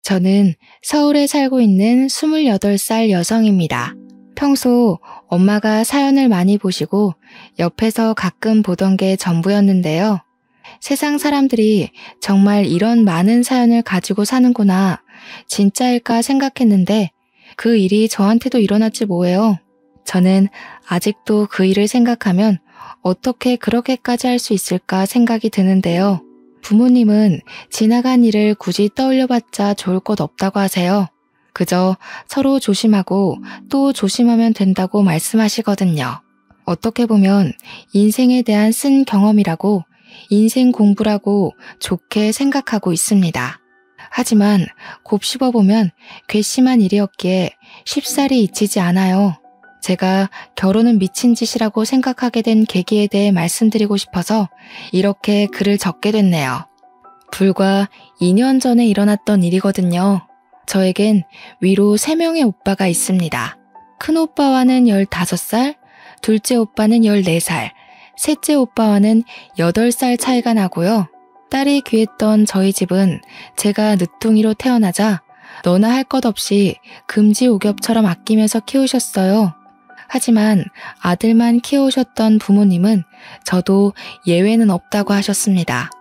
저는 서울에 살고 있는 28살 여성입니다. 평소 엄마가 사연을 많이 보시고 옆에서 가끔 보던 게 전부였는데요. 세상 사람들이 정말 이런 많은 사연을 가지고 사는구나, 진짜일까 생각했는데 그 일이 저한테도 일어났지 뭐예요. 저는 아직도 그 일을 생각하면 어떻게 그렇게까지 할 수 있을까 생각이 드는데요. 부모님은 지나간 일을 굳이 떠올려봤자 좋을 것 없다고 하세요. 그저 서로 조심하고 또 조심하면 된다고 말씀하시거든요. 어떻게 보면 인생에 대한 쓴 경험이라고, 인생 공부라고 좋게 생각하고 있습니다. 하지만 곱씹어보면 괘씸한 일이었기에 쉽사리 잊히지 않아요. 제가 결혼은 미친 짓이라고 생각하게 된 계기에 대해 말씀드리고 싶어서 이렇게 글을 적게 됐네요. 불과 2년 전에 일어났던 일이거든요. 저에겐 위로 3명의 오빠가 있습니다. 큰 오빠와는 15살, 둘째 오빠는 14살, 셋째 오빠와는 8살 차이가 나고요. 딸이 귀했던 저희 집은 제가 늦둥이로 태어나자 너나 할 것 없이 금지옥엽처럼 아끼면서 키우셨어요. 하지만 아들만 키우셨던 부모님은 저도 예외는 없다고 하셨습니다.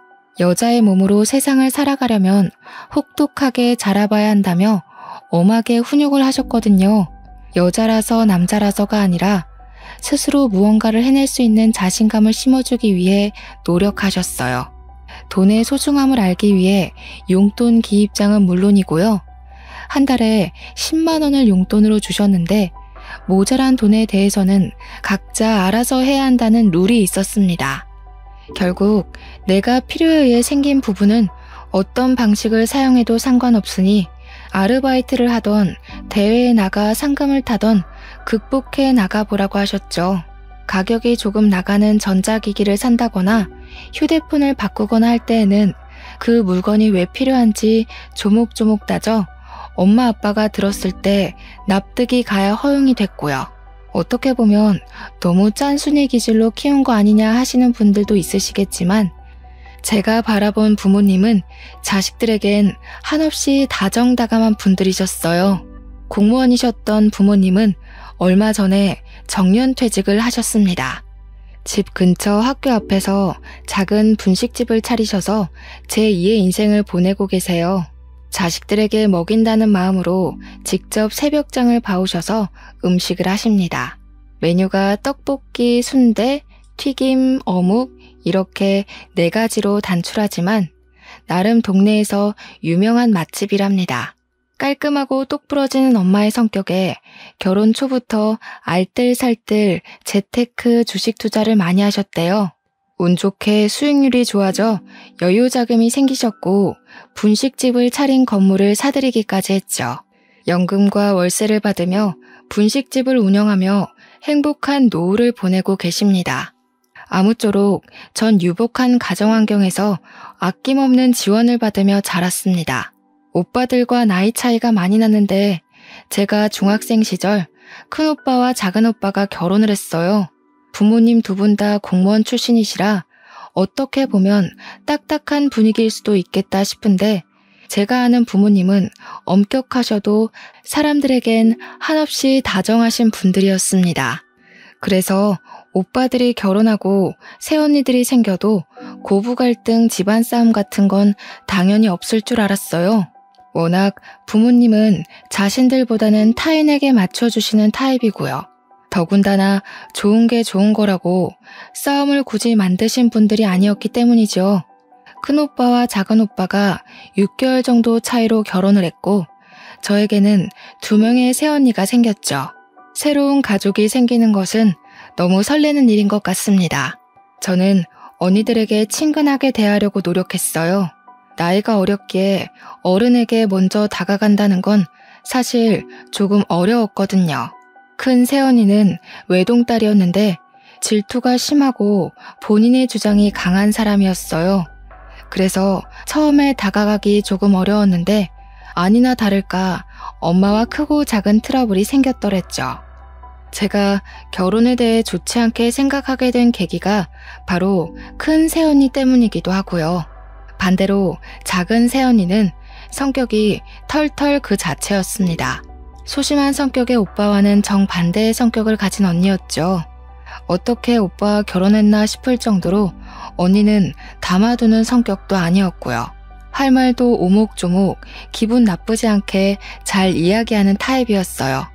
여자의 몸으로 세상을 살아가려면 혹독하게 자라봐야 한다며 엄하게 훈육을 하셨거든요. 여자라서 남자라서가 아니라 스스로 무언가를 해낼 수 있는 자신감을 심어주기 위해 노력하셨어요. 돈의 소중함을 알기 위해 용돈 기입장은 물론이고요. 한 달에 10만 원을 용돈으로 주셨는데 모자란 돈에 대해서는 각자 알아서 해야 한다는 룰이 있었습니다. 결국 내가 필요에 의해 생긴 부분은 어떤 방식을 사용해도 상관없으니 아르바이트를 하던 대회에 나가 상금을 타던 극복해 나가보라고 하셨죠. 가격이 조금 나가는 전자기기를 산다거나 휴대폰을 바꾸거나 할 때에는 그 물건이 왜 필요한지 조목조목 따져 엄마 아빠가 들었을 때 납득이 가야 허용이 됐고요. 어떻게 보면 너무 짠순이 기질로 키운 거 아니냐 하시는 분들도 있으시겠지만 제가 바라본 부모님은 자식들에겐 한없이 다정다감한 분들이셨어요. 공무원이셨던 부모님은 얼마 전에 정년퇴직을 하셨습니다. 집 근처 학교 앞에서 작은 분식집을 차리셔서 제2의 인생을 보내고 계세요. 자식들에게 먹인다는 마음으로 직접 새벽장을 봐오셔서 음식을 하십니다. 메뉴가 떡볶이, 순대, 튀김, 어묵 이렇게 4가지로 단출하지만 나름 동네에서 유명한 맛집이랍니다. 깔끔하고 똑부러지는 엄마의 성격에 결혼 초부터 알뜰살뜰 재테크 주식 투자를 많이 하셨대요. 운 좋게 수익률이 좋아져 여유 자금이 생기셨고 분식집을 차린 건물을 사들이기까지 했죠. 연금과 월세를 받으며 분식집을 운영하며 행복한 노후를 보내고 계십니다. 아무쪼록 전 유복한 가정환경에서 아낌없는 지원을 받으며 자랐습니다. 오빠들과 나이 차이가 많이 났는데 제가 중학생 시절 큰오빠와 작은오빠가 결혼을 했어요. 부모님 2분 다 공무원 출신이시라 어떻게 보면 딱딱한 분위기일 수도 있겠다 싶은데 제가 아는 부모님은 엄격하셔도 사람들에겐 한없이 다정하신 분들이었습니다. 그래서 오빠들이 결혼하고 새언니들이 생겨도 고부 갈등, 집안 싸움 같은 건 당연히 없을 줄 알았어요. 워낙 부모님은 자신들보다는 타인에게 맞춰주시는 타입이고요. 더군다나 좋은 게 좋은 거라고 싸움을 굳이 만드신 분들이 아니었기 때문이죠. 큰오빠와 작은오빠가 6개월 정도 차이로 결혼을 했고 저에게는 2명의 새언니가 생겼죠. 새로운 가족이 생기는 것은 너무 설레는 일인 것 같습니다. 저는 언니들에게 친근하게 대하려고 노력했어요. 나이가 어렸기에 어른에게 먼저 다가간다는 건 사실 조금 어려웠거든요. 큰 새언니는 외동딸이었는데 질투가 심하고 본인의 주장이 강한 사람이었어요. 그래서 처음에 다가가기 조금 어려웠는데 아니나 다를까 엄마와 크고 작은 트러블이 생겼더랬죠. 제가 결혼에 대해 좋지 않게 생각하게 된 계기가 바로 큰 새언니 때문이기도 하고요. 반대로 작은 새언니는 성격이 털털 그 자체였습니다. 소심한 성격의 오빠와는 정반대의 성격을 가진 언니였죠. 어떻게 오빠와 결혼했나 싶을 정도로 언니는 담아두는 성격도 아니었고요. 할 말도 오목조목 기분 나쁘지 않게 잘 이야기하는 타입이었어요.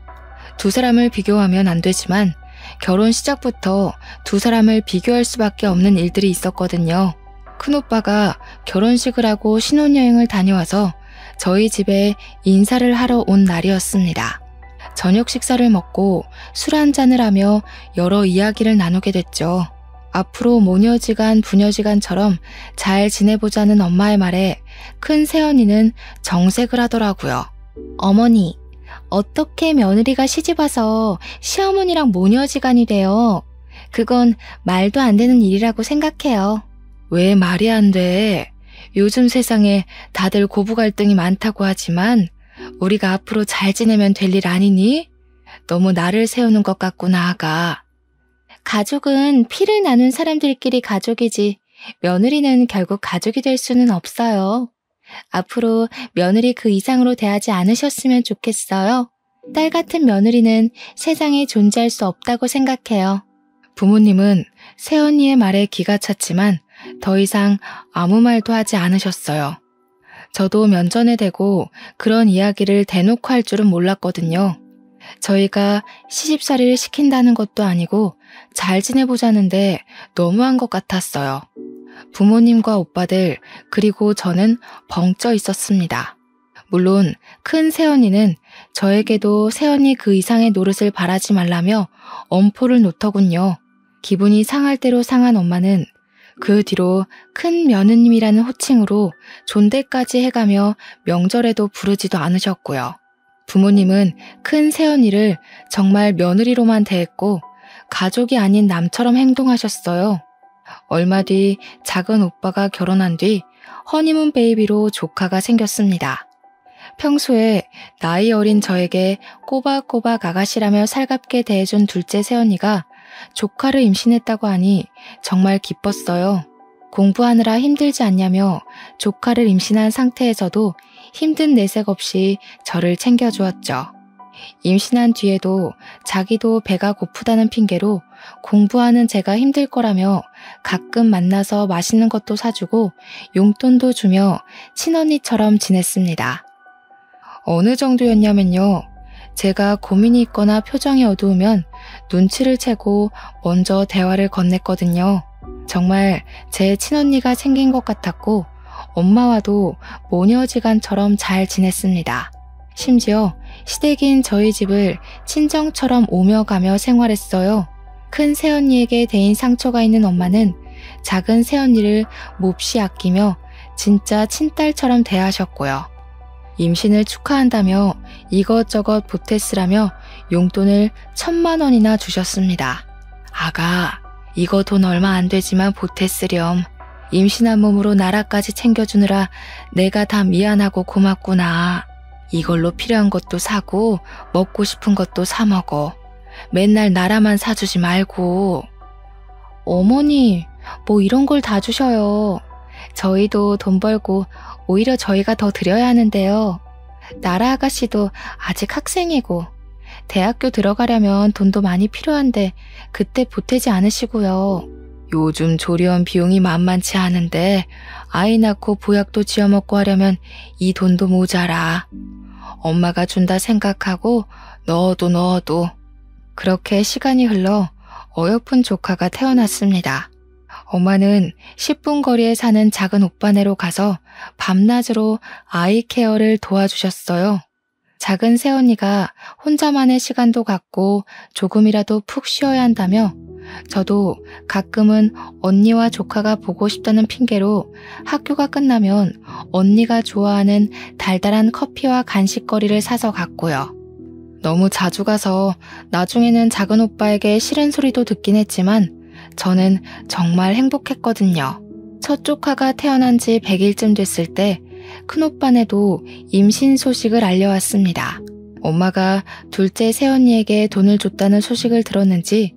두 사람을 비교하면 안 되지만 결혼 시작부터 두 사람을 비교할 수밖에 없는 일들이 있었거든요. 큰오빠가 결혼식을 하고 신혼여행을 다녀와서 저희 집에 인사를 하러 온 날이었습니다. 저녁 식사를 먹고 술 한잔을 하며 여러 이야기를 나누게 됐죠. 앞으로 모녀지간 부녀지간처럼 잘 지내보자는 엄마의 말에 큰 새언니는 정색을 하더라고요. 어머니, 어떻게 며느리가 시집와서 시어머니랑 모녀지간이 돼요? 그건 말도 안 되는 일이라고 생각해요. 왜 말이 안 돼? 요즘 세상에 다들 고부 갈등이 많다고 하지만 우리가 앞으로 잘 지내면 될 일 아니니? 너무 나를 세우는 것 같구나, 아가. 가족은 피를 나눈 사람들끼리 가족이지 며느리는 결국 가족이 될 수는 없어요. 앞으로 며느리 그 이상으로 대하지 않으셨으면 좋겠어요. 딸 같은 며느리는 세상에 존재할 수 없다고 생각해요. 부모님은 새언니의 말에 기가 찼지만 더 이상 아무 말도 하지 않으셨어요. 저도 면전에 대고 그런 이야기를 대놓고 할 줄은 몰랐거든요. 저희가 시집살이를 시킨다는 것도 아니고 잘 지내보자는데 너무한 것 같았어요. 부모님과 오빠들 그리고 저는 벙쪄 있었습니다. 물론 큰 새언니는 저에게도 새언니 그 이상의 노릇을 바라지 말라며 엄포를 놓더군요. 기분이 상할 대로 상한 엄마는 그 뒤로 큰 며느님이라는 호칭으로 존대까지 해가며 명절에도 부르지도 않으셨고요. 부모님은 큰 새언니를 정말 며느리로만 대했고 가족이 아닌 남처럼 행동하셨어요. 얼마 뒤 작은 오빠가 결혼한 뒤 허니문 베이비로 조카가 생겼습니다. 평소에 나이 어린 저에게 꼬박꼬박 아가씨라며 살갑게 대해준 둘째 새언니가 조카를 임신했다고 하니 정말 기뻤어요. 공부하느라 힘들지 않냐며 조카를 임신한 상태에서도 힘든 내색 없이 저를 챙겨주었죠. 임신한 뒤에도 자기도 배가 고프다는 핑계로 공부하는 제가 힘들 거라며 가끔 만나서 맛있는 것도 사주고 용돈도 주며 친언니처럼 지냈습니다. 어느 정도였냐면요. 제가 고민이 있거나 표정이 어두우면 눈치를 채고 먼저 대화를 건넸거든요. 정말 제 친언니가 생긴 것 같았고 엄마와도 모녀지간처럼 잘 지냈습니다. 심지어 시댁인 저희 집을 친정처럼 오며 가며 생활했어요. 큰 새언니에게 대인 상처가 있는 엄마는 작은 새언니를 몹시 아끼며 진짜 친딸처럼 대하셨고요. 임신을 축하한다며 이것저것 보태쓰라며 용돈을 1,000만 원이나 주셨습니다. 아가, 이거 돈 얼마 안 되지만 보태쓰렴. 임신한 몸으로 나라까지 챙겨주느라 내가 다 미안하고 고맙구나. 이걸로 필요한 것도 사고 먹고 싶은 것도 사 먹어. 맨날 나라만 사주지 말고. 어머니, 뭐 이런 걸 다 주셔요. 저희도 돈 벌고 오히려 저희가 더 드려야 하는데요. 나라 아가씨도 아직 학생이고 대학교 들어가려면 돈도 많이 필요한데 그때 보태지 않으시고요. 요즘 조리원 비용이 만만치 않은데 아이 낳고 보약도 지어먹고 하려면 이 돈도 모자라. 엄마가 준다 생각하고 넣어도. 그렇게 시간이 흘러 어여쁜 조카가 태어났습니다. 엄마는 10분 거리에 사는 작은 오빠네로 가서 밤낮으로 아이 케어를 도와주셨어요. 작은 새언니가 혼자만의 시간도 갖고 조금이라도 푹 쉬어야 한다며 저도 가끔은 언니와 조카가 보고 싶다는 핑계로 학교가 끝나면 언니가 좋아하는 달달한 커피와 간식거리를 사서 갔고요. 너무 자주 가서 나중에는 작은 오빠에게 싫은 소리도 듣긴 했지만 저는 정말 행복했거든요. 첫 조카가 태어난 지 100일쯤 됐을 때 큰오빠네도 임신 소식을 알려왔습니다. 엄마가 둘째 새언니에게 돈을 줬다는 소식을 들었는지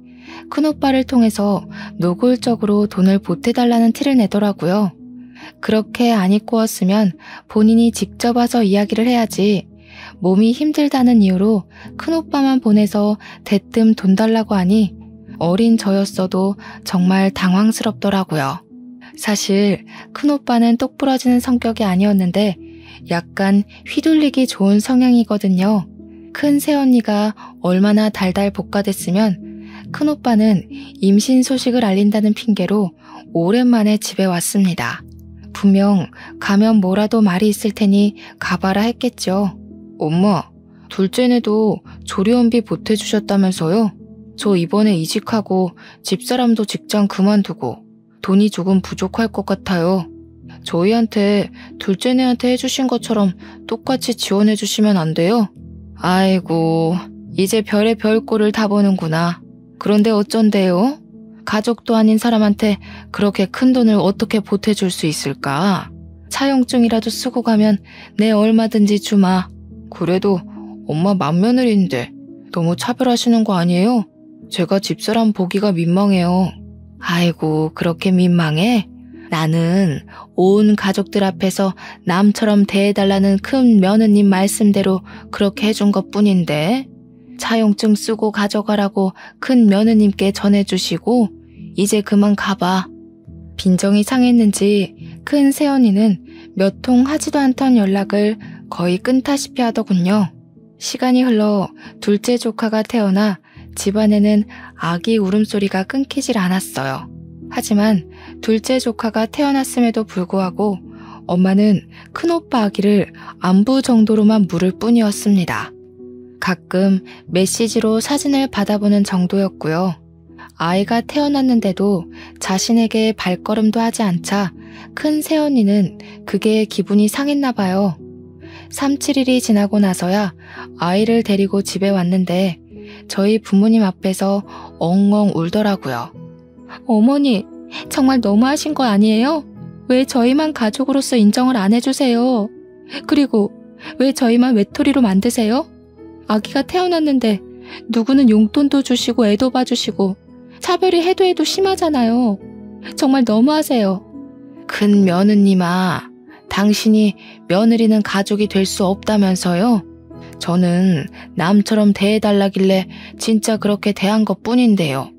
큰오빠를 통해서 노골적으로 돈을 보태달라는 티를 내더라고요. 그렇게 안 입고 왔으면 본인이 직접 와서 이야기를 해야지. 몸이 힘들다는 이유로 큰오빠만 보내서 대뜸 돈 달라고 하니 어린 저였어도 정말 당황스럽더라고요. 사실 큰오빠는 똑부러지는 성격이 아니었는데 약간 휘둘리기 좋은 성향이거든요. 큰 새언니가 얼마나 달달 볶아댔으면 큰오빠는 임신 소식을 알린다는 핑계로 오랜만에 집에 왔습니다. 분명 가면 뭐라도 말이 있을 테니 가봐라 했겠죠. 엄마, 둘째네도 조리원비 보태주셨다면서요? 저 이번에 이직하고 집사람도 직장 그만두고 돈이 조금 부족할 것 같아요. 저희한테 둘째네한테 해주신 것처럼 똑같이 지원해 주시면 안 돼요? 아이고, 이제 별의 별꼴을 다 보는구나. 그런데 어쩐대요? 가족도 아닌 사람한테 그렇게 큰 돈을 어떻게 보태줄 수 있을까? 차용증이라도 쓰고 가면 내 얼마든지 주마. 그래도 엄마 맏며느리인데 너무 차별하시는 거 아니에요? 제가 집사람 보기가 민망해요. 아이고, 그렇게 민망해? 나는 온 가족들 앞에서 남처럼 대해달라는 큰 며느님 말씀대로 그렇게 해준 것뿐인데 차용증 쓰고 가져가라고 큰 며느님께 전해주시고 이제 그만 가봐. 빈정이 상했는지 큰 새언니는 몇 통 하지도 않던 연락을 거의 끊다시피 하더군요. 시간이 흘러 둘째 조카가 태어나 집안에는 아기 울음소리가 끊기질 않았어요. 하지만 둘째 조카가 태어났음에도 불구하고 엄마는 큰오빠 아기를 안부 정도로만 물을 뿐이었습니다. 가끔 메시지로 사진을 받아보는 정도였고요. 아이가 태어났는데도 자신에게 발걸음도 하지 않자 큰 새언니는 그게 기분이 상했나 봐요. 3, 7일이 지나고 나서야 아이를 데리고 집에 왔는데 저희 부모님 앞에서 엉엉 울더라고요. 어머니, 정말 너무하신 거 아니에요? 왜 저희만 가족으로서 인정을 안 해주세요? 그리고 왜 저희만 외톨이로 만드세요? 아기가 태어났는데 누구는 용돈도 주시고 애도 봐주시고 차별이 해도 해도 심하잖아요. 정말 너무하세요. 큰 며느님아, 당신이 며느리는 가족이 될 수 없다면서요? 저는 남처럼 대해달라길래 진짜 그렇게 대한 것뿐인데요.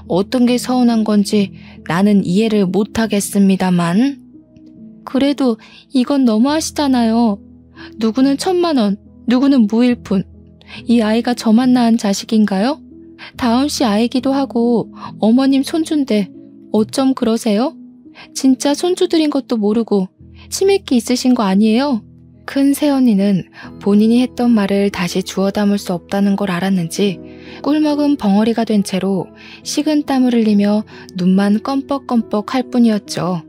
어떤 게 서운한 건지 나는 이해를 못하겠습니다만. 그래도 이건 너무하시잖아요. 누구는 1,000만 원, 누구는 무일푼. 이 아이가 저만 낳은 자식인가요? 다은 씨 아이기도 하고 어머님 손주인데 어쩜 그러세요? 진짜 손주들인 것도 모르고 치매기 있으신 거 아니에요? 큰 새언니는 본인이 했던 말을 다시 주워 담을 수 없다는 걸 알았는지 꿀먹은 벙어리가 된 채로 식은땀을 흘리며 눈만 껌뻑껌뻑 할 뿐이었죠.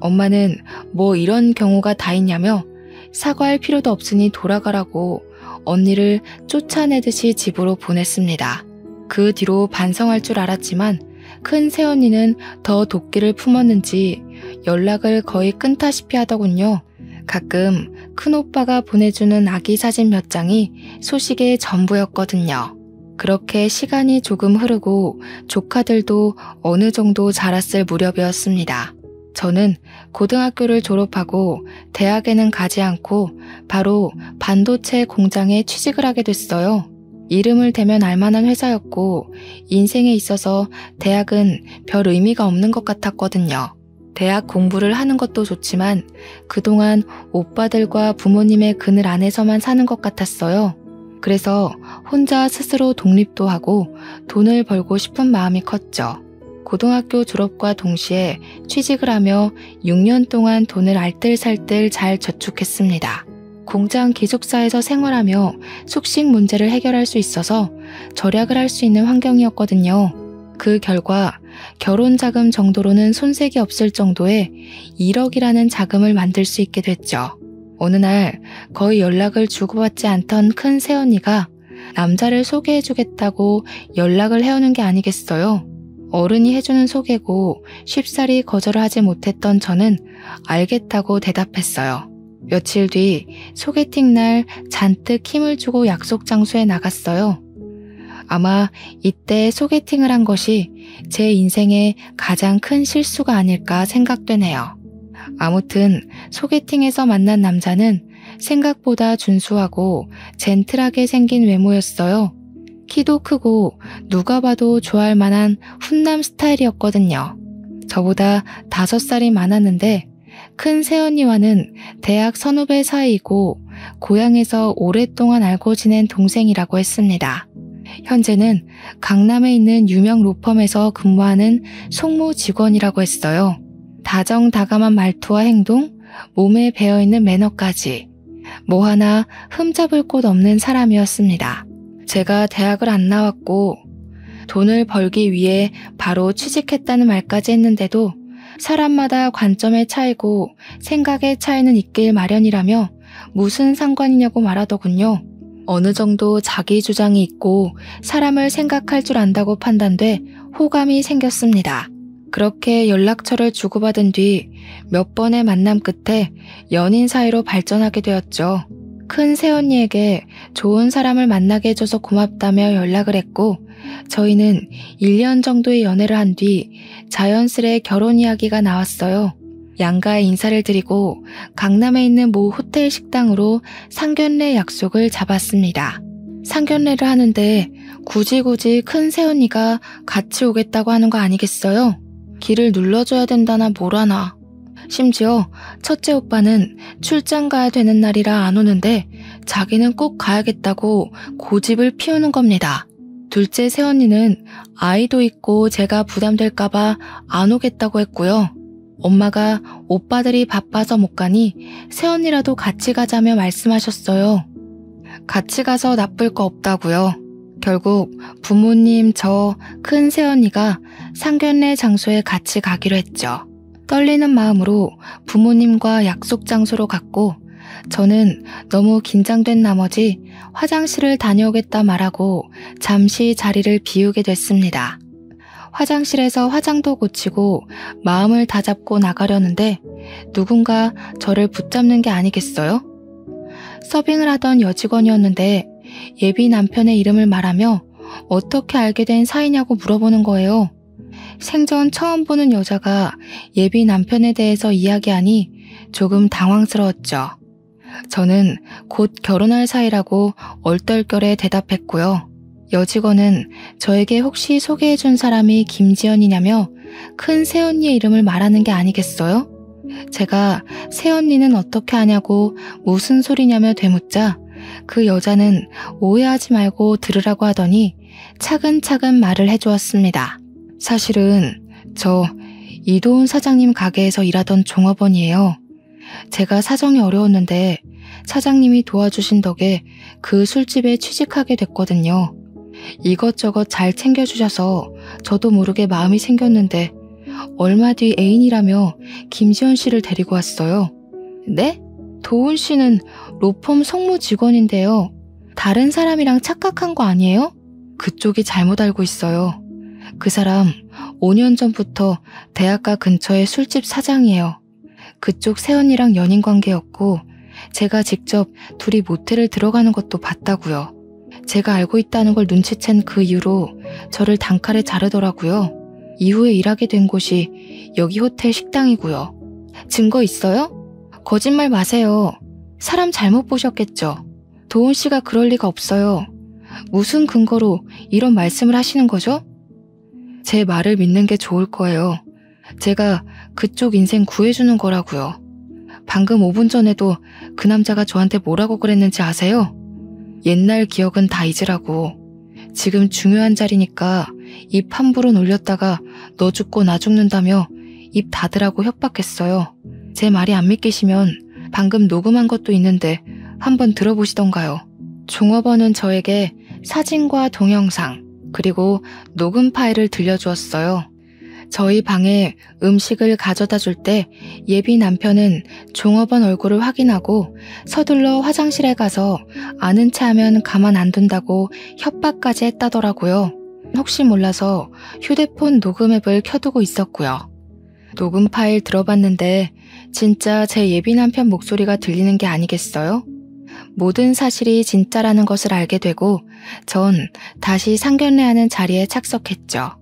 엄마는 뭐 이런 경우가 다 있냐며 사과할 필요도 없으니 돌아가라고 언니를 쫓아내듯이 집으로 보냈습니다. 그 뒤로 반성할 줄 알았지만 큰 새언니는 더 도끼를 품었는지 연락을 거의 끊다시피 하더군요. 가끔 큰오빠가 보내주는 아기 사진 몇 장이 소식의 전부였거든요. 그렇게 시간이 조금 흐르고 조카들도 어느 정도 자랐을 무렵이었습니다. 저는 고등학교를 졸업하고 대학에는 가지 않고 바로 반도체 공장에 취직을 하게 됐어요. 이름을 대면 알만한 회사였고 인생에 있어서 대학은 별 의미가 없는 것 같았거든요. 대학 공부를 하는 것도 좋지만 그동안 오빠들과 부모님의 그늘 안에서만 사는 것 같았어요. 그래서 혼자 스스로 독립도 하고 돈을 벌고 싶은 마음이 컸죠. 고등학교 졸업과 동시에 취직을 하며 6년 동안 돈을 알뜰살뜰 잘 저축했습니다. 공장 기숙사에서 생활하며 숙식 문제를 해결할 수 있어서 절약을 할 수 있는 환경이었거든요. 그 결과 결혼 자금 정도로는 손색이 없을 정도의 1억이라는 자금을 만들 수 있게 됐죠. 어느 날 거의 연락을 주고받지 않던 큰 새언니가 남자를 소개해주겠다고 연락을 해오는 게 아니겠어요. 어른이 해주는 소개고 쉽사리 거절을 하지 못했던 저는 알겠다고 대답했어요. 며칠 뒤 소개팅 날 잔뜩 힘을 주고 약속 장소에 나갔어요. 아마 이때 소개팅을 한 것이 제 인생의 가장 큰 실수가 아닐까 생각되네요. 아무튼 소개팅에서 만난 남자는 생각보다 준수하고 젠틀하게 생긴 외모였어요. 키도 크고 누가 봐도 좋아할 만한 훈남 스타일이었거든요. 저보다 5살이 많았는데 큰 새언니와는 대학 선후배 사이이고 고향에서 오랫동안 알고 지낸 동생이라고 했습니다. 현재는 강남에 있는 유명 로펌에서 근무하는 송무 직원이라고 했어요. 다정다감한 말투와 행동, 몸에 배어있는 매너까지 뭐 하나 흠잡을 곳 없는 사람이었습니다. 제가 대학을 안 나왔고 돈을 벌기 위해 바로 취직했다는 말까지 했는데도 사람마다 관점의 차이고 생각의 차이는 있길 마련이라며 무슨 상관이냐고 말하더군요. 어느 정도 자기 주장이 있고 사람을 생각할 줄 안다고 판단돼 호감이 생겼습니다. 그렇게 연락처를 주고받은 뒤 몇 번의 만남 끝에 연인 사이로 발전하게 되었죠. 큰 새언니에게 좋은 사람을 만나게 해줘서 고맙다며 연락을 했고 저희는 1년 정도의 연애를 한 뒤 자연스레 결혼 이야기가 나왔어요. 양가에 인사를 드리고 강남에 있는 모 호텔 식당으로 상견례 약속을 잡았습니다. 상견례를 하는데 굳이 큰 새언니가 같이 오겠다고 하는 거 아니겠어요? 길을 눌러줘야 된다나 뭐라나. 심지어 첫째 오빠는 출장 가야 되는 날이라 안 오는데 자기는 꼭 가야겠다고 고집을 피우는 겁니다. 둘째 새언니는 아이도 있고 제가 부담될까봐 안 오겠다고 했고요. 엄마가 오빠들이 바빠서 못 가니 새언니라도 같이 가자며 말씀하셨어요. 같이 가서 나쁠 거 없다고요. 결국 부모님, 저, 큰 새언니가 상견례 장소에 같이 가기로 했죠. 떨리는 마음으로 부모님과 약속 장소로 갔고 저는 너무 긴장된 나머지 화장실을 다녀오겠다 말하고 잠시 자리를 비우게 됐습니다. 화장실에서 화장도 고치고 마음을 다잡고 나가려는데 누군가 저를 붙잡는 게 아니겠어요? 서빙을 하던 여직원이었는데 예비 남편의 이름을 말하며 어떻게 알게 된 사이냐고 물어보는 거예요. 생전 처음 보는 여자가 예비 남편에 대해서 이야기하니 조금 당황스러웠죠. 저는 곧 결혼할 사이라고 얼떨결에 대답했고요. 여직원은 저에게 혹시 소개해준 사람이 김지연이냐며 큰 새언니의 이름을 말하는 게 아니겠어요? 제가 새언니는 어떻게 아냐고 무슨 소리냐며 되묻자 그 여자는 오해하지 말고 들으라고 하더니 차근차근 말을 해주었습니다. 사실은 저 이도훈 사장님 가게에서 일하던 종업원이에요. 제가 사정이 어려웠는데 사장님이 도와주신 덕에 그 술집에 취직하게 됐거든요. 이것저것 잘 챙겨주셔서 저도 모르게 마음이 생겼는데 얼마 뒤 애인이라며 김지연 씨를 데리고 왔어요. 네? 도훈 씨는 로펌 송무 직원인데요. 다른 사람이랑 착각한 거 아니에요? 그쪽이 잘못 알고 있어요. 그 사람 5년 전부터 대학가 근처의 술집 사장이에요. 그쪽 새언니랑 연인 관계였고 제가 직접 둘이 모텔을 들어가는 것도 봤다고요. 제가 알고 있다는 걸 눈치챈 그 이후로 저를 단칼에 자르더라고요. 이후에 일하게 된 곳이 여기 호텔 식당이고요. 증거 있어요? 거짓말 마세요. 사람 잘못 보셨겠죠. 도훈 씨가 그럴 리가 없어요. 무슨 근거로 이런 말씀을 하시는 거죠? 제 말을 믿는 게 좋을 거예요. 제가 그쪽 인생 구해주는 거라고요. 방금 5분 전에도 그 남자가 저한테 뭐라고 그랬는지 아세요? 옛날 기억은 다 잊으라고. 지금 중요한 자리니까 입 함부로 놀렸다가 너 죽고 나 죽는다며 입 닫으라고 협박했어요. 제 말이 안 믿기시면 방금 녹음한 것도 있는데 한번 들어보시던가요. 종업원은 저에게 사진과 동영상 그리고 녹음 파일을 들려주었어요. 저희 방에 음식을 가져다 줄 때 예비 남편은 종업원 얼굴을 확인하고 서둘러 화장실에 가서 아는 체 하면 가만 안 둔다고 협박까지 했다더라고요. 혹시 몰라서 휴대폰 녹음 앱을 켜두고 있었고요. 녹음 파일 들어봤는데 진짜 제 예비 남편 목소리가 들리는 게 아니겠어요? 모든 사실이 진짜라는 것을 알게 되고 전 다시 상견례하는 자리에 착석했죠.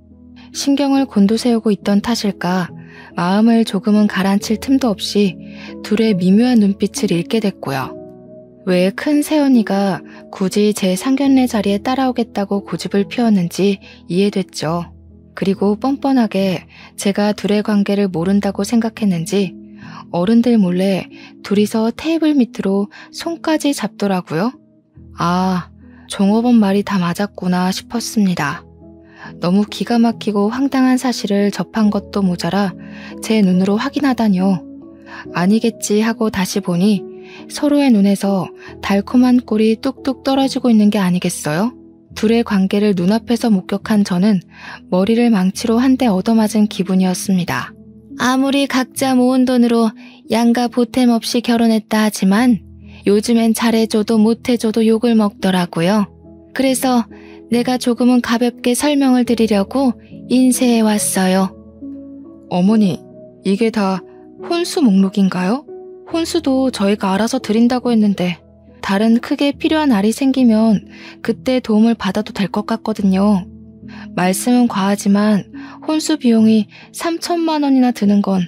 신경을 곤두세우고 있던 탓일까 마음을 조금은 가라앉힐 틈도 없이 둘의 미묘한 눈빛을 읽게 됐고요. 왜 큰 새언니가 굳이 제 상견례 자리에 따라오겠다고 고집을 피웠는지 이해됐죠. 그리고 뻔뻔하게 제가 둘의 관계를 모른다고 생각했는지 어른들 몰래 둘이서 테이블 밑으로 손까지 잡더라고요. 아, 종업원 말이 다 맞았구나 싶었습니다. 너무 기가 막히고 황당한 사실을 접한 것도 모자라 제 눈으로 확인하다니요. 아니겠지 하고 다시 보니 서로의 눈에서 달콤한 꿀이 뚝뚝 떨어지고 있는 게 아니겠어요? 둘의 관계를 눈앞에서 목격한 저는 머리를 망치로 한 대 얻어맞은 기분이었습니다. 아무리 각자 모은 돈으로 양가 보탬 없이 결혼했다 하지만 요즘엔 잘해줘도 못해줘도 욕을 먹더라고요. 그래서 내가 조금은 가볍게 설명을 드리려고 인쇄해 왔어요. 어머니, 이게 다 혼수 목록인가요? 혼수도 저희가 알아서 드린다고 했는데 다른 크게 필요한 알이 생기면 그때 도움을 받아도 될 것 같거든요. 말씀은 과하지만 혼수 비용이 3천만 원이나 드는 건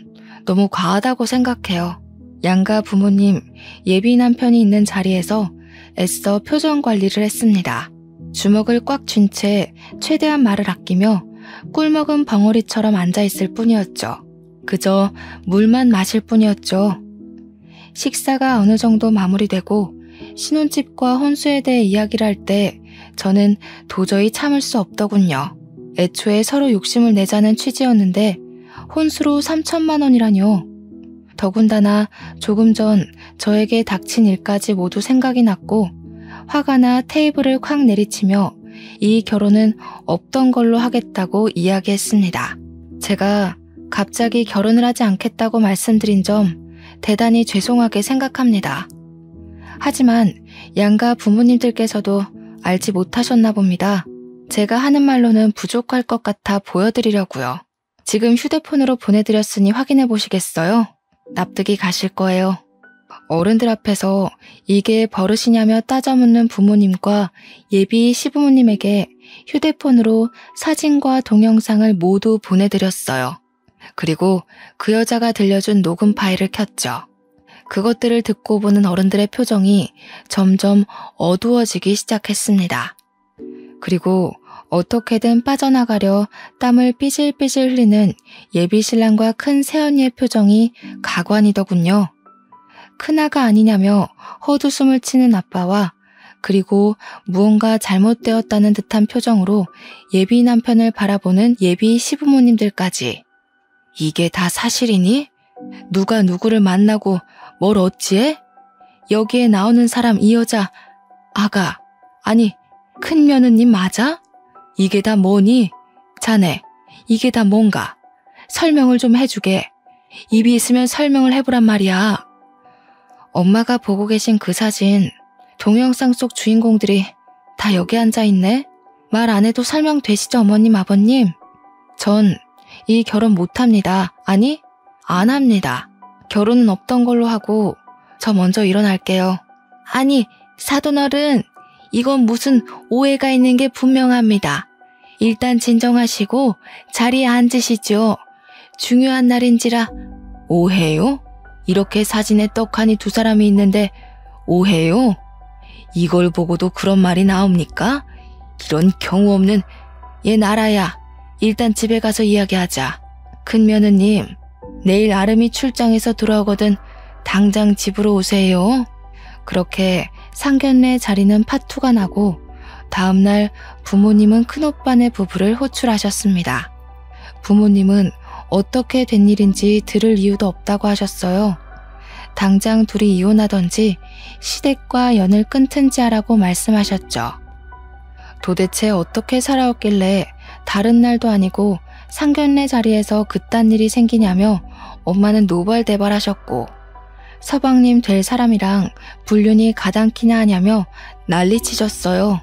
너무 과하다고 생각해요. 양가 부모님, 예비 남편이 있는 자리에서 애써 표정 관리를 했습니다. 주먹을 꽉 쥔 채 최대한 말을 아끼며 꿀먹은 벙어리처럼 앉아있을 뿐이었죠. 그저 물만 마실 뿐이었죠. 식사가 어느 정도 마무리되고 신혼집과 혼수에 대해 이야기를 할 때 저는 도저히 참을 수 없더군요. 애초에 서로 욕심을 내자는 취지였는데 혼수로 3천만 원이라뇨. 더군다나 조금 전 저에게 닥친 일까지 모두 생각이 났고 화가 나 테이블을 콱 내리치며 이 결혼은 없던 걸로 하겠다고 이야기했습니다. 제가 갑자기 결혼을 하지 않겠다고 말씀드린 점 대단히 죄송하게 생각합니다. 하지만 양가 부모님들께서도 알지 못하셨나 봅니다. 제가 하는 말로는 부족할 것 같아 보여드리려고요. 지금 휴대폰으로 보내드렸으니 확인해 보시겠어요? 납득이 가실 거예요. 어른들 앞에서 이게 버릇이냐며 따져묻는 부모님과 예비 시부모님에게 휴대폰으로 사진과 동영상을 모두 보내드렸어요. 그리고 그 여자가 들려준 녹음 파일을 켰죠. 그것들을 듣고 보는 어른들의 표정이 점점 어두워지기 시작했습니다. 그리고 어떻게든 빠져나가려 땀을 삐질삐질 흘리는 예비 신랑과 큰 새언니의 표정이 가관이더군요. 큰아가 아니냐며 헛웃음을 치는 아빠와 그리고 무언가 잘못되었다는 듯한 표정으로 예비 남편을 바라보는 예비 시부모님들까지. 이게 다 사실이니? 누가 누구를 만나고 뭘 어찌해? 여기에 나오는 사람 이 여자 아가 아니 큰 며느님 맞아? 이게 다 뭐니? 자네 이게 다 뭔가? 설명을 좀 해주게. 입이 있으면 설명을 해보란 말이야. 엄마가 보고 계신 그 사진, 동영상 속 주인공들이 다 여기 앉아있네? 말 안 해도 설명되시죠 어머님 아버님? 전 이 결혼 못합니다. 아니 안 합니다. 결혼은 없던 걸로 하고 저 먼저 일어날게요. 아니 사돈어른 이건 무슨 오해가 있는 게 분명합니다. 일단 진정하시고 자리에 앉으시죠. 중요한 날인지라. 오해요? 이렇게 사진에 떡하니 두 사람이 있는데 오해요? 이걸 보고도 그런 말이 나옵니까? 이런 경우 없는 얘 나라야. 일단 집에 가서 이야기하자. 큰 며느님 내일 아름이 출장에서 돌아오거든 당장 집으로 오세요. 그렇게 상견례 자리는 파투가 나고 다음날 부모님은 큰오빠네 부부를 호출하셨습니다. 부모님은 어떻게 된 일인지 들을 이유도 없다고 하셨어요. 당장 둘이 이혼하던지 시댁과 연을 끊든지 하라고 말씀하셨죠. 도대체 어떻게 살아왔길래 다른 날도 아니고 상견례 자리에서 그딴 일이 생기냐며 엄마는 노발대발하셨고 서방님 될 사람이랑 불륜이 가당키나 하냐며 난리치셨어요.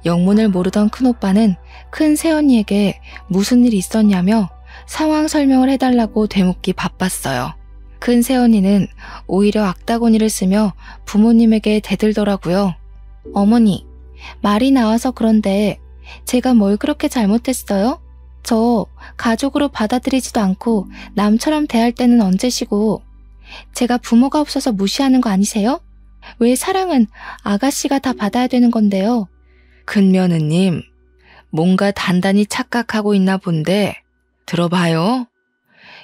영문을 모르던 큰오빠는 큰 새언니에게 무슨 일이 있었냐며 상황 설명을 해달라고 되묻기 바빴어요. 큰 새언니는 오히려 악다구니를 쓰며 부모님에게 대들더라고요. 어머니, 말이 나와서 그런데 제가 뭘 그렇게 잘못했어요? 저 가족으로 받아들이지도 않고 남처럼 대할 때는 언제시고, 제가 부모가 없어서 무시하는 거 아니세요? 왜 사랑은 아가씨가 다 받아야 되는 건데요? 큰며느님, 뭔가 단단히 착각하고 있나 본데 들어봐요.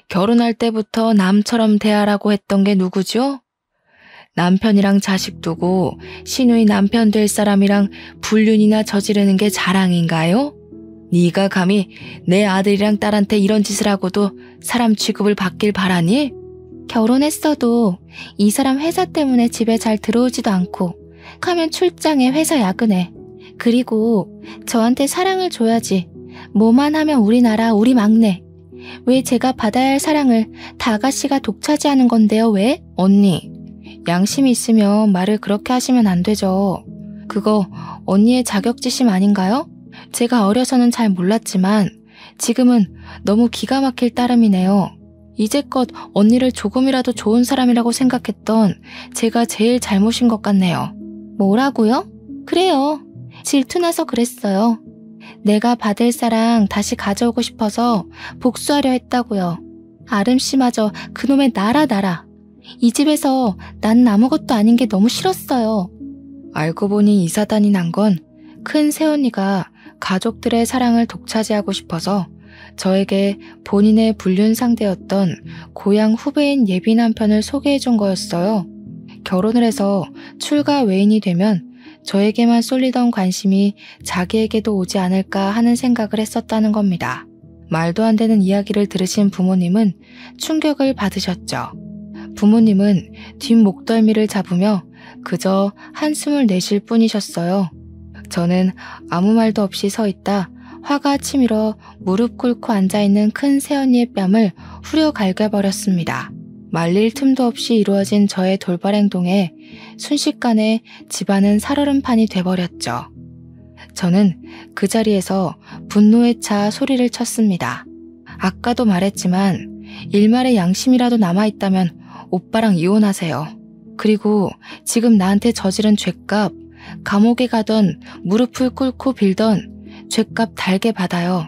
결혼할 때부터 남처럼 대하라고 했던 게 누구죠? 남편이랑 자식 두고 시누이 남편 될 사람이랑 불륜이나 저지르는 게 자랑인가요? 네가 감히 내 아들이랑 딸한테 이런 짓을 하고도 사람 취급을 받길 바라니? 결혼했어도 이 사람 회사 때문에 집에 잘 들어오지도 않고, 가면 출장에 회사 야근해. 그리고 저한테 사랑을 줘야지. 뭐만 하면 우리나라 우리 막내. 왜 제가 받아야 할 사랑을 다 아가씨가 독차지하는 건데요, 왜? 언니, 양심이 있으면 말을 그렇게 하시면 안 되죠. 그거 언니의 자격지심 아닌가요? 제가 어려서는 잘 몰랐지만 지금은 너무 기가 막힐 따름이네요. 이제껏 언니를 조금이라도 좋은 사람이라고 생각했던 제가 제일 잘못인 것 같네요. 뭐라고요? 그래요. 질투나서 그랬어요. 내가 받을 사랑 다시 가져오고 싶어서 복수하려 했다고요. 아름씨마저 그놈의 나라. 이 집에서 난 아무것도 아닌 게 너무 싫었어요. 알고 보니 이 사단이 난 건 큰 새언니가 가족들의 사랑을 독차지하고 싶어서 저에게 본인의 불륜 상대였던 고향 후배인 예비 남편을 소개해 준 거였어요. 결혼을 해서 출가 외인이 되면 저에게만 쏠리던 관심이 자기에게도 오지 않을까 하는 생각을 했었다는 겁니다. 말도 안 되는 이야기를 들으신 부모님은 충격을 받으셨죠. 부모님은 뒷목덜미를 잡으며 그저 한숨을 내쉴 뿐이셨어요. 저는 아무 말도 없이 서 있다 화가 치밀어 무릎 꿇고 앉아있는 큰 새언니의 뺨을 후려 갈겨버렸습니다. 말릴 틈도 없이 이루어진 저의 돌발 행동에 순식간에 집안은 살얼음판이 돼버렸죠. 저는 그 자리에서 분노에 차 소리를 쳤습니다. 아까도 말했지만 일말의 양심이라도 남아있다면 오빠랑 이혼하세요. 그리고 지금 나한테 저지른 죄값, 감옥에 가던 무릎을 꿇고 빌던 죄값 달게 받아요.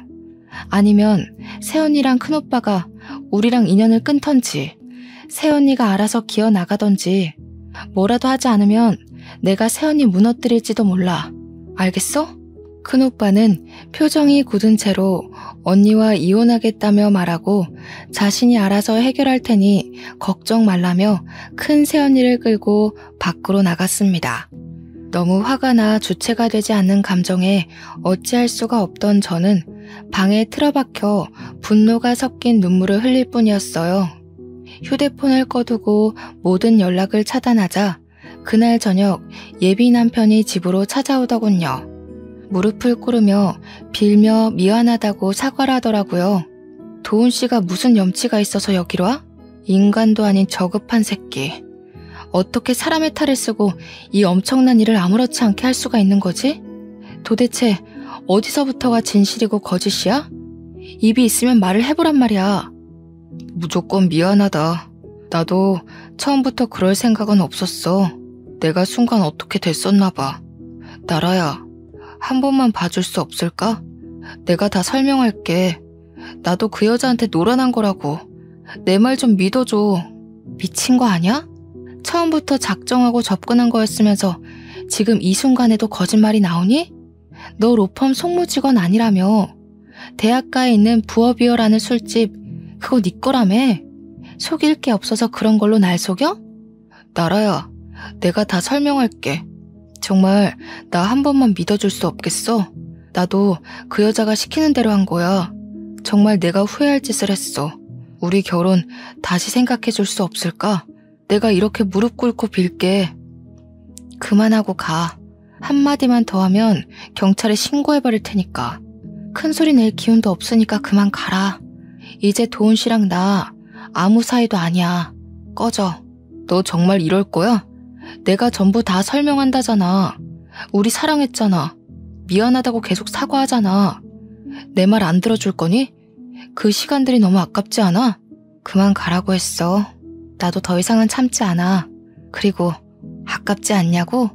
아니면 새언니랑 큰오빠가 우리랑 인연을 끊던지, 새언니가 알아서 기어나가던지, 뭐라도 하지 않으면 내가 새언니 무너뜨릴지도 몰라. 알겠어? 큰오빠는 표정이 굳은 채로 언니와 이혼하겠다며 말하고 자신이 알아서 해결할 테니 걱정 말라며 큰 새언니를 끌고 밖으로 나갔습니다. 너무 화가 나 주체가 되지 않는 감정에 어찌할 수가 없던 저는 방에 틀어박혀 분노가 섞인 눈물을 흘릴 뿐이었어요. 휴대폰을 꺼두고 모든 연락을 차단하자 그날 저녁 예비 남편이 집으로 찾아오더군요. 무릎을 꿇으며 빌며 미안하다고 사과를 하더라고요. 도훈 씨가 무슨 염치가 있어서 여기로 와? 인간도 아닌 저급한 새끼. 어떻게 사람의 탈을 쓰고 이 엄청난 일을 아무렇지 않게 할 수가 있는 거지? 도대체 어디서부터가 진실이고 거짓이야? 입이 있으면 말을 해보란 말이야. 무조건 미안하다. 나도 처음부터 그럴 생각은 없었어. 내가 순간 어떻게 됐었나 봐. 나라야, 한 번만 봐줄 수 없을까? 내가 다 설명할게. 나도 그 여자한테 노란한 거라고. 내 말 좀 믿어줘. 미친 거 아니야? 처음부터 작정하고 접근한 거였으면서 지금 이 순간에도 거짓말이 나오니? 너 로펌 송무직원 아니라며. 대학가에 있는 부어비어라는 술집, 그거 네 거라며. 속일 게 없어서 그런 걸로 날 속여? 나라야, 내가 다 설명할게. 정말 나 한 번만 믿어줄 수 없겠어? 나도 그 여자가 시키는 대로 한 거야. 정말 내가 후회할 짓을 했어. 우리 결혼 다시 생각해줄 수 없을까? 내가 이렇게 무릎 꿇고 빌게. 그만하고 가. 한마디만 더 하면 경찰에 신고해버릴 테니까. 큰 소리 낼 기운도 없으니까 그만 가라. 이제 도훈 씨랑 나 아무 사이도 아니야. 꺼져. 너 정말 이럴 거야? 내가 전부 다 설명한다잖아. 우리 사랑했잖아. 미안하다고 계속 사과하잖아. 내 말 안 들어줄 거니? 그 시간들이 너무 아깝지 않아? 그만 가라고 했어. 나도 더 이상은 참지 않아. 그리고 아깝지 않냐고?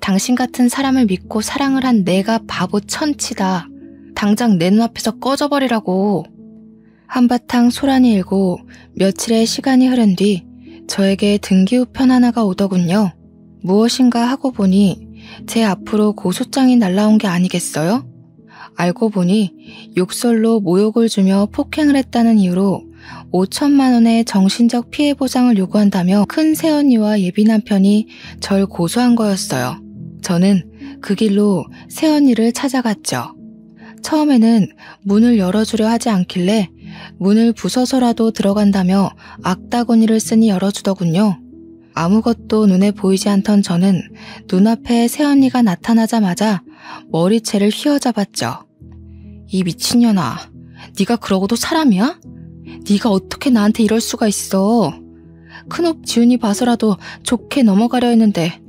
당신 같은 사람을 믿고 사랑을 한 내가 바보 천치다. 당장 내 눈앞에서 꺼져버리라고. 한바탕 소란이 일고 며칠의 시간이 흐른 뒤 저에게 등기우편 하나가 오더군요. 무엇인가 하고 보니 제 앞으로 고소장이 날라온 게 아니겠어요? 알고 보니 욕설로 모욕을 주며 폭행을 했다는 이유로 5천만 원의 정신적 피해 보상을 요구한다며 큰 새언니와 예비 남편이 절 고소한 거였어요. 저는 그 길로 새언니를 찾아갔죠. 처음에는 문을 열어주려 하지 않길래 문을 부숴서라도 들어간다며 악다구니를 쓰니 열어주더군요. 아무것도 눈에 보이지 않던 저는 눈앞에 새언니가 나타나자마자 머리채를 휘어잡았죠. 이 미친년아, 네가 그러고도 사람이야? 네가 어떻게 나한테 이럴 수가 있어. 큰옷 지훈이 봐서라도 좋게 넘어가려 했는데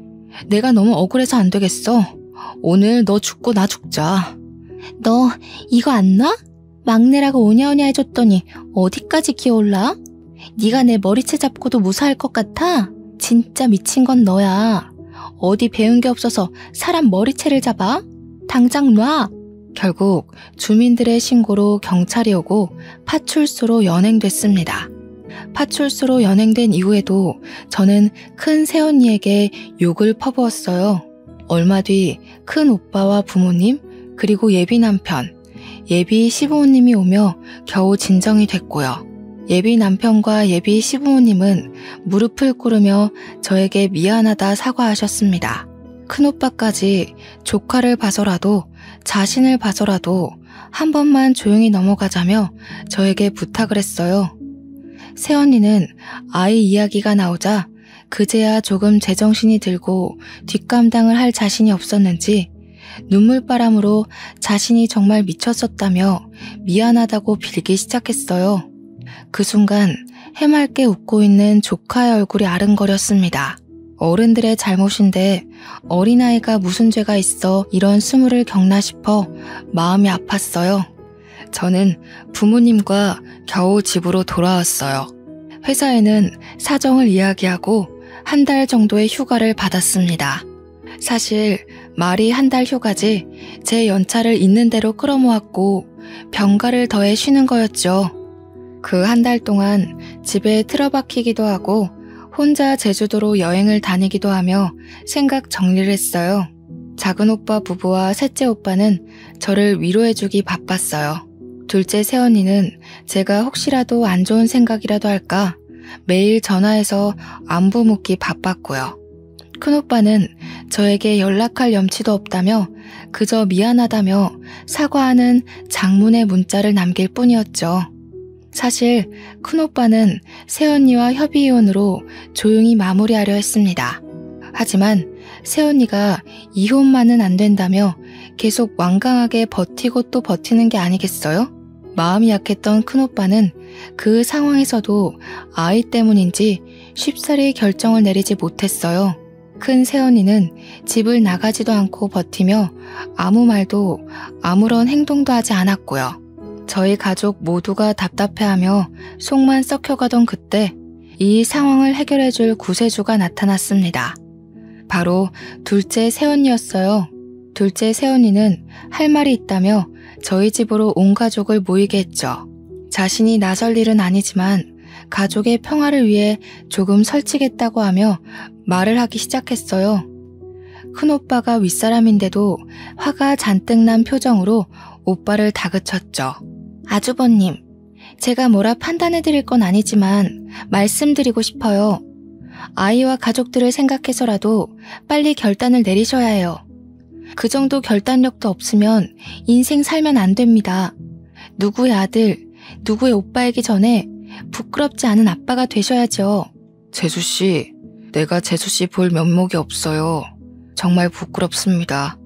내가 너무 억울해서 안 되겠어. 오늘 너 죽고 나 죽자. 너 이거 안 놔? 막내라고 오냐오냐 해줬더니 어디까지 기어올라? 네가 내 머리채 잡고도 무사할 것 같아? 진짜 미친 건 너야. 어디 배운 게 없어서 사람 머리채를 잡아? 당장 놔! 결국 주민들의 신고로 경찰이 오고 파출소로 연행됐습니다. 파출소로 연행된 이후에도 저는 큰 새언니에게 욕을 퍼부었어요. 얼마 뒤 큰 오빠와 부모님 그리고 예비 남편, 예비 시부모님이 오며 겨우 진정이 됐고요. 예비 남편과 예비 시부모님은 무릎을 꿇으며 저에게 미안하다 사과하셨습니다. 큰오빠까지 조카를 봐서라도 자신을 봐서라도 한 번만 조용히 넘어가자며 저에게 부탁을 했어요. 새언니는 아이 이야기가 나오자 그제야 조금 제정신이 들고 뒷감당을 할 자신이 없었는지 눈물바람으로 자신이 정말 미쳤었다며 미안하다고 빌기 시작했어요. 그 순간 해맑게 웃고 있는 조카의 얼굴이 아른거렸습니다. 어른들의 잘못인데 어린아이가 무슨 죄가 있어 이런 수모를 겪나 싶어 마음이 아팠어요. 저는 부모님과 겨우 집으로 돌아왔어요. 회사에는 사정을 이야기하고 한 달 정도의 휴가를 받았습니다. 사실 말이 한 달 휴가지 제 연차를 있는 대로 끌어모았고 병가를 더해 쉬는 거였죠. 그 한 달 동안 집에 틀어박히기도 하고 혼자 제주도로 여행을 다니기도 하며 생각 정리를 했어요. 작은 오빠 부부와 셋째 오빠는 저를 위로해주기 바빴어요. 둘째 새언니는 제가 혹시라도 안 좋은 생각이라도 할까 매일 전화해서 안부 묻기 바빴고요. 큰오빠는 저에게 연락할 염치도 없다며 그저 미안하다며 사과하는 장문의 문자를 남길 뿐이었죠. 사실 큰오빠는 새언니와 협의이혼으로 조용히 마무리하려 했습니다. 하지만 새언니가 이혼만은 안 된다며 계속 완강하게 버티고 또 버티는 게 아니겠어요? 마음이 약했던 큰오빠는 그 상황에서도 아이 때문인지 쉽사리 결정을 내리지 못했어요. 큰 새언니는 집을 나가지도 않고 버티며 아무 말도 아무런 행동도 하지 않았고요. 저희 가족 모두가 답답해하며 속만 썩혀가던 그때 이 상황을 해결해줄 구세주가 나타났습니다. 바로 둘째 새언니였어요. 둘째 새언니는 할 말이 있다며 저희 집으로 온 가족을 모이게 했죠. 자신이 나설 일은 아니지만 가족의 평화를 위해 조금 설치겠다고 하며 말을 하기 시작했어요. 큰오빠가 윗사람인데도 화가 잔뜩 난 표정으로 오빠를 다그쳤죠. 아주버님, 제가 뭐라 판단해드릴 건 아니지만 말씀드리고 싶어요. 아이와 가족들을 생각해서라도 빨리 결단을 내리셔야 해요. 그 정도 결단력도 없으면 인생 살면 안 됩니다. 누구의 아들, 누구의 오빠이기 전에 부끄럽지 않은 아빠가 되셔야죠. 재수씨, 내가 재수씨 볼 면목이 없어요. 정말 부끄럽습니다.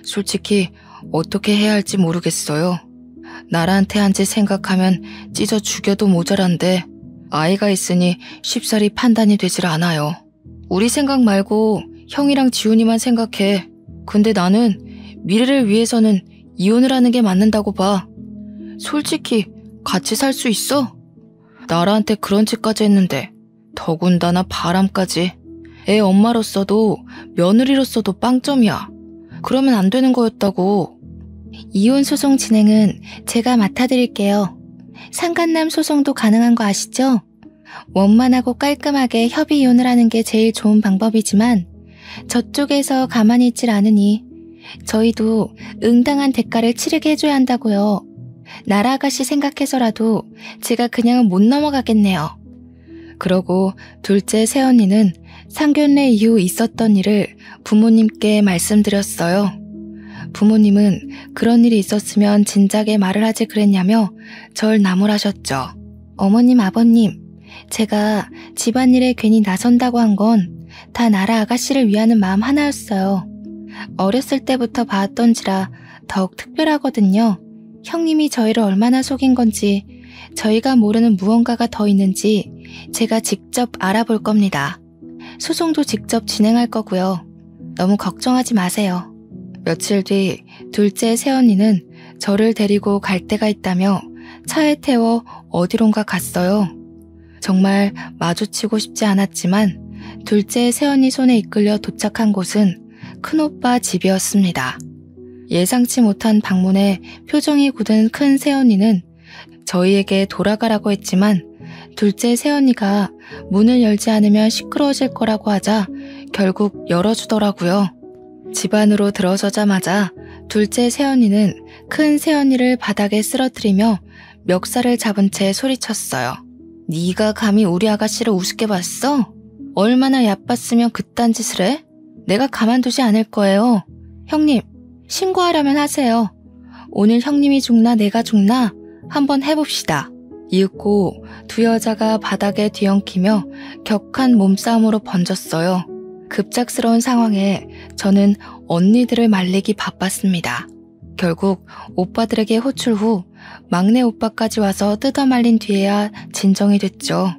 솔직히 어떻게 해야 할지 모르겠어요. 나라한테 한 짓 생각하면 찢어 죽여도 모자란데 아이가 있으니 쉽사리 판단이 되질 않아요. 우리 생각 말고 형이랑 지훈이만 생각해. 근데 나는 미래를 위해서는 이혼을 하는 게 맞는다고 봐. 솔직히 같이 살 수 있어? 나라한테 그런 짓까지 했는데 더군다나 바람까지. 애 엄마로서도 며느리로서도 빵점이야. 그러면 안 되는 거였다고. 이혼 소송 진행은 제가 맡아드릴게요. 상간남 소송도 가능한 거 아시죠? 원만하고 깔끔하게 협의 이혼을 하는 게 제일 좋은 방법이지만 저쪽에서 가만히 있질 않으니 저희도 응당한 대가를 치르게 해줘야 한다고요. 나라 아가씨 생각해서라도 제가 그냥은 못 넘어가겠네요. 그러고 둘째 새언니는 상견례 이후 있었던 일을 부모님께 말씀드렸어요. 부모님은 그런 일이 있었으면 진작에 말을 하지 그랬냐며 절 나무라셨죠. 어머님, 아버님, 제가 집안일에 괜히 나선다고 한 건 다 나라 아가씨를 위하는 마음 하나였어요. 어렸을 때부터 봐왔던지라 더욱 특별하거든요. 형님이 저희를 얼마나 속인 건지, 저희가 모르는 무언가가 더 있는지 제가 직접 알아볼 겁니다. 소송도 직접 진행할 거고요. 너무 걱정하지 마세요. 며칠 뒤 둘째 새언니는 저를 데리고 갈 데가 있다며 차에 태워 어디론가 갔어요. 정말 마주치고 싶지 않았지만 둘째 새언니 손에 이끌려 도착한 곳은 큰오빠 집이었습니다. 예상치 못한 방문에 표정이 굳은 큰 새언니는 저희에게 돌아가라고 했지만 둘째 새언니가 문을 열지 않으면 시끄러워질 거라고 하자 결국 열어주더라고요. 집 안으로 들어서자마자 둘째 새언니는 큰 새언니를 바닥에 쓰러뜨리며 멱살을 잡은 채 소리쳤어요. 네가 감히 우리 아가씨를 우습게 봤어? 얼마나 얕봤으면 그딴 짓을 해? 내가 가만두지 않을 거예요. 형님, 신고하려면 하세요. 오늘 형님이 죽나 내가 죽나 한번 해봅시다. 이윽고 두 여자가 바닥에 뒤엉키며 격한 몸싸움으로 번졌어요. 급작스러운 상황에 저는 언니들을 말리기 바빴습니다. 결국 오빠들에게 호출 후 막내 오빠까지 와서 뜯어말린 뒤에야 진정이 됐죠.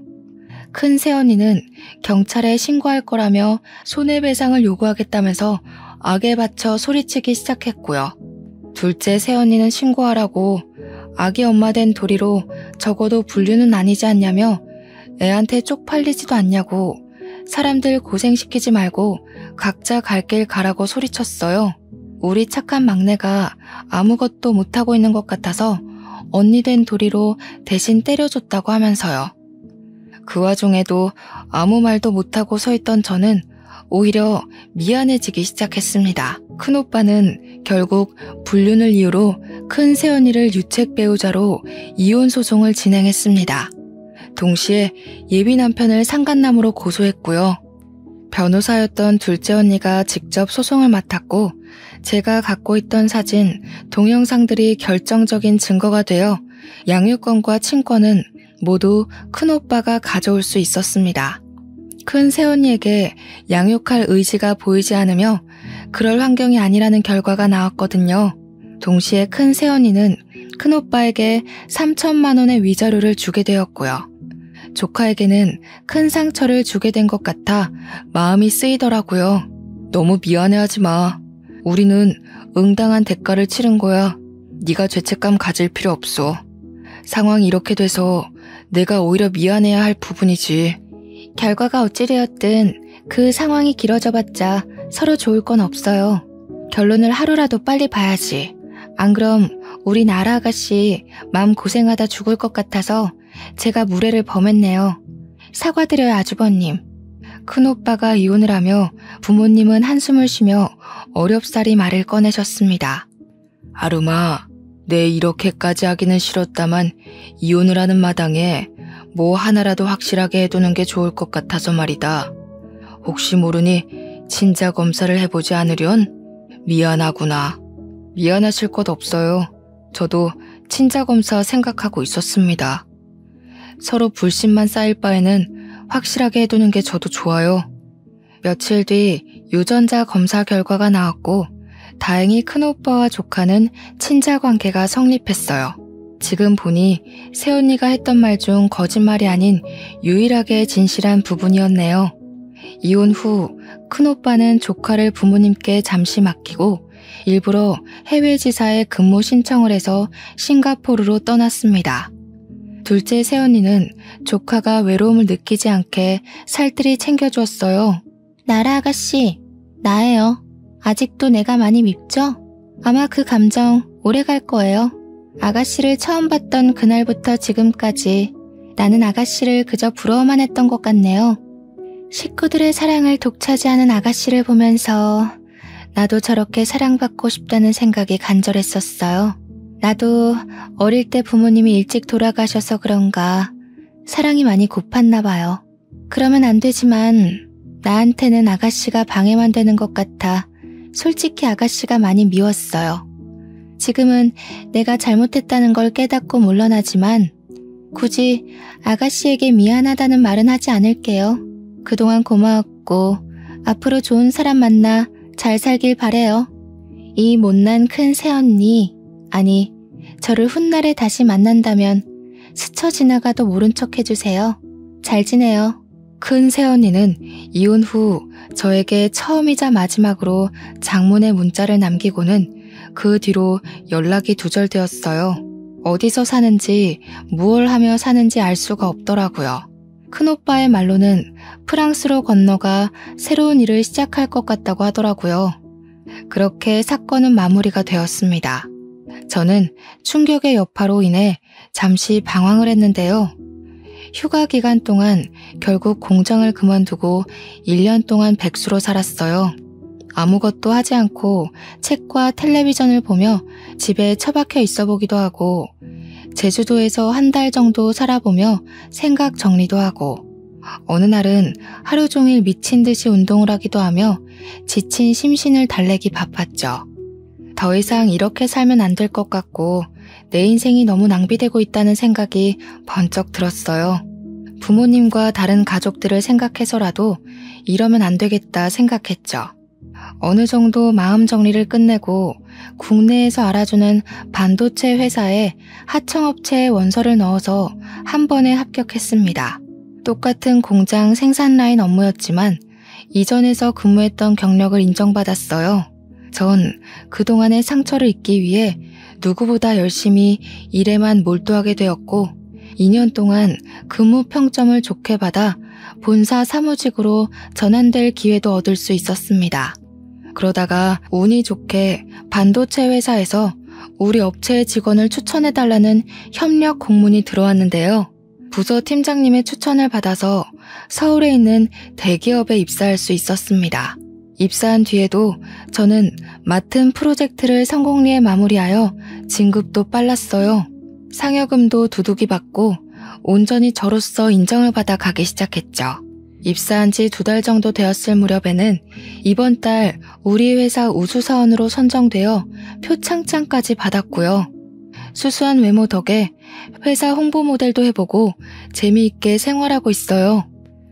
큰 새언니는 경찰에 신고할 거라며 손해배상을 요구하겠다면서 악에 받쳐 소리치기 시작했고요. 둘째 새언니는 신고하라고 아기 엄마 된 도리로 적어도 불륜은 아니지 않냐며 애한테 쪽팔리지도 않냐고 사람들 고생시키지 말고 각자 갈 길 가라고 소리쳤어요. 우리 착한 막내가 아무것도 못하고 있는 것 같아서 언니 된 도리로 대신 때려줬다고 하면서요. 그 와중에도 아무 말도 못하고 서 있던 저는 오히려 미안해지기 시작했습니다. 큰오빠는 결국 불륜을 이유로 큰 새언니를 유책 배우자로 이혼 소송을 진행했습니다. 동시에 예비 남편을 상간남으로 고소했고요. 변호사였던 둘째 언니가 직접 소송을 맡았고 제가 갖고 있던 사진, 동영상들이 결정적인 증거가 되어 양육권과 친권은 모두 큰오빠가 가져올 수 있었습니다. 큰 새언니에게 양육할 의지가 보이지 않으며 그럴 환경이 아니라는 결과가 나왔거든요. 동시에 큰 새언니는 큰오빠에게 3천만 원의 위자료를 주게 되었고요. 조카에게는 큰 상처를 주게 된 것 같아 마음이 쓰이더라고요. 너무 미안해하지 마. 우리는 응당한 대가를 치른 거야. 네가 죄책감 가질 필요 없어. 상황이 이렇게 돼서 내가 오히려 미안해야 할 부분이지. 결과가 어찌되었든 그 상황이 길어져봤자 서로 좋을 건 없어요. 결론을 하루라도 빨리 봐야지. 안 그럼 우리 나라 아가씨 마음 고생하다 죽을 것 같아서 제가 무례를 범했네요. 사과드려요, 아주버님. 큰오빠가 이혼을 하며 부모님은 한숨을 쉬며 어렵사리 말을 꺼내셨습니다. 아름아, 내 이렇게까지 하기는 싫었다만 이혼을 하는 마당에 뭐 하나라도 확실하게 해두는 게 좋을 것 같아서 말이다. 혹시 모르니 친자 검사를 해보지 않으련? 미안하구나. 미안하실 것 없어요. 저도 친자 검사 생각하고 있었습니다. 서로 불신만 쌓일 바에는 확실하게 해두는 게 저도 좋아요. 며칠 뒤 유전자 검사 결과가 나왔고 다행히 큰오빠와 조카는 친자 관계가 성립했어요. 지금 보니 새언니가 했던 말 중 거짓말이 아닌 유일하게 진실한 부분이었네요. 이혼 후 큰오빠는 조카를 부모님께 잠시 맡기고 일부러 해외 지사에 근무 신청을 해서 싱가포르로 떠났습니다. 둘째 새언니는 조카가 외로움을 느끼지 않게 살뜰히 챙겨주었어요. 나라 아가씨, 나예요. 아직도 내가 많이 밉죠? 아마 그 감정 오래 갈 거예요. 아가씨를 처음 봤던 그날부터 지금까지 나는 아가씨를 그저 부러워만 했던 것 같네요. 식구들의 사랑을 독차지하는 아가씨를 보면서 나도 저렇게 사랑받고 싶다는 생각이 간절했었어요. 나도 어릴 때 부모님이 일찍 돌아가셔서 그런가 사랑이 많이 고팠나 봐요. 그러면 안 되지만 나한테는 아가씨가 방해만 되는 것 같아 솔직히 아가씨가 많이 미웠어요. 지금은 내가 잘못했다는 걸 깨닫고 물러나지만 굳이 아가씨에게 미안하다는 말은 하지 않을게요. 그동안 고마웠고 앞으로 좋은 사람 만나 잘 살길 바래요. 이 못난 큰 새언니, 아니 저를 훗날에 다시 만난다면 스쳐 지나가도 모른 척 해주세요. 잘 지내요. 큰 새언니는 이혼 후 저에게 처음이자 마지막으로 장문의 문자를 남기고는 그 뒤로 연락이 두절되었어요. 어디서 사는지 무얼 하며 사는지 알 수가 없더라고요. 큰오빠의 말로는 프랑스로 건너가 새로운 일을 시작할 것 같다고 하더라고요. 그렇게 사건은 마무리가 되었습니다. 저는 충격의 여파로 인해 잠시 방황을 했는데요. 휴가 기간 동안 결국 공장을 그만두고 1년 동안 백수로 살았어요. 아무것도 하지 않고 책과 텔레비전을 보며 집에 처박혀 있어 보기도 하고 제주도에서 한 달 정도 살아보며 생각 정리도 하고 어느 날은 하루 종일 미친 듯이 운동을 하기도 하며 지친 심신을 달래기 바빴죠. 더 이상 이렇게 살면 안 될 것 같고 내 인생이 너무 낭비되고 있다는 생각이 번쩍 들었어요. 부모님과 다른 가족들을 생각해서라도 이러면 안 되겠다 생각했죠. 어느 정도 마음 정리를 끝내고 국내에서 알아주는 반도체 회사에 하청업체에 원서를 넣어서 한 번에 합격했습니다. 똑같은 공장 생산 라인 업무였지만 이전에서 근무했던 경력을 인정받았어요. 전 그동안의 상처를 잊기 위해 누구보다 열심히 일에만 몰두하게 되었고 2년 동안 근무 평점을 좋게 받아 본사 사무직으로 전환될 기회도 얻을 수 있었습니다. 그러다가 운이 좋게 반도체 회사에서 우리 업체의 직원을 추천해달라는 협력 공문이 들어왔는데요. 부서 팀장님의 추천을 받아서 서울에 있는 대기업에 입사할 수 있었습니다. 입사한 뒤에도 저는 맡은 프로젝트를 성공리에 마무리하여 진급도 빨랐어요. 상여금도 두둑이 받고 온전히 저로서 인정을 받아 가기 시작했죠. 입사한 지 2달 정도 되었을 무렵에는 이번 달 우리 회사 우수사원으로 선정되어 표창장까지 받았고요. 수수한 외모 덕에 회사 홍보 모델도 해보고 재미있게 생활하고 있어요.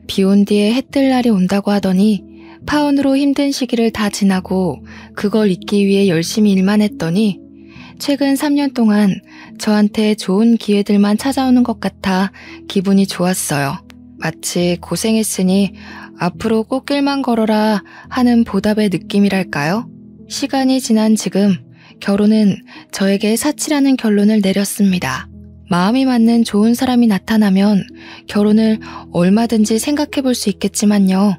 비온 뒤에 해 뜰 날이 온다고 하더니 파혼으로 힘든 시기를 다 지나고 그걸 잊기 위해 열심히 일만 했더니 최근 3년 동안 저한테 좋은 기회들만 찾아오는 것 같아 기분이 좋았어요. 마치 고생했으니 앞으로 꽃길만 걸어라 하는 보답의 느낌이랄까요? 시간이 지난 지금 결혼은 저에게 사치라는 결론을 내렸습니다. 마음이 맞는 좋은 사람이 나타나면 결혼을 얼마든지 생각해 볼 수 있겠지만요.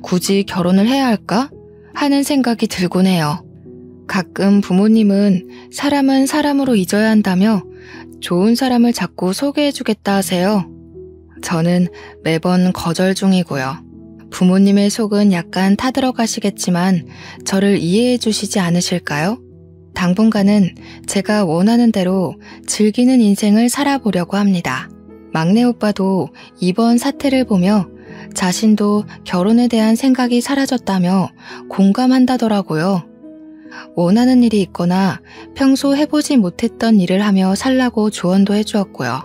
굳이 결혼을 해야 할까? 하는 생각이 들곤 해요. 가끔 부모님은 사람은 사람으로 잊어야 한다며 좋은 사람을 자꾸 소개해주겠다 하세요. 저는 매번 거절 중이고요. 부모님의 속은 약간 타들어가시겠지만 저를 이해해 주시지 않으실까요? 당분간은 제가 원하는 대로 즐기는 인생을 살아보려고 합니다. 막내 오빠도 이번 사태를 보며 자신도 결혼에 대한 생각이 사라졌다며 공감한다더라고요. 원하는 일이 있거나 평소 해보지 못했던 일을 하며 살라고 조언도 해주었고요.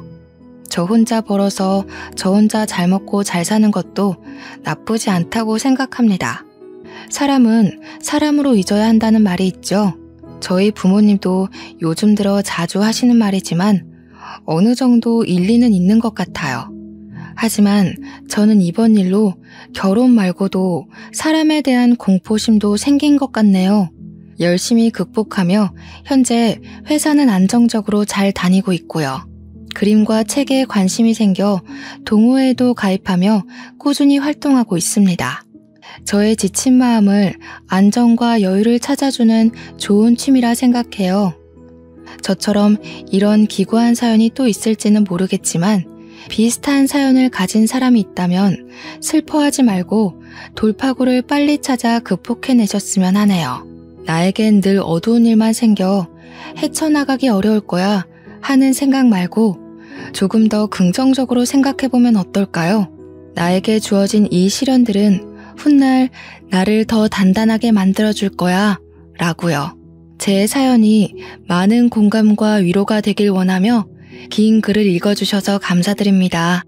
저 혼자 벌어서 저 혼자 잘 먹고 잘 사는 것도 나쁘지 않다고 생각합니다. 사람은 사람으로 잊어야 한다는 말이 있죠. 저희 부모님도 요즘 들어 자주 하시는 말이지만 어느 정도 일리는 있는 것 같아요. 하지만 저는 이번 일로 결혼 말고도 사람에 대한 공포심도 생긴 것 같네요. 열심히 극복하며 현재 회사는 안정적으로 잘 다니고 있고요. 그림과 책에 관심이 생겨 동호회에도 가입하며 꾸준히 활동하고 있습니다. 저의 지친 마음을 안정과 여유를 찾아주는 좋은 취미라 생각해요. 저처럼 이런 기구한 사연이 또 있을지는 모르겠지만 비슷한 사연을 가진 사람이 있다면 슬퍼하지 말고 돌파구를 빨리 찾아 극복해내셨으면 하네요. 나에겐 늘 어두운 일만 생겨 헤쳐나가기 어려울 거야 하는 생각 말고 조금 더 긍정적으로 생각해보면 어떨까요? 나에게 주어진 이 시련들은 훗날 나를 더 단단하게 만들어줄 거야 라고요. 제 사연이 많은 공감과 위로가 되길 원하며 긴 글을 읽어주셔서 감사드립니다.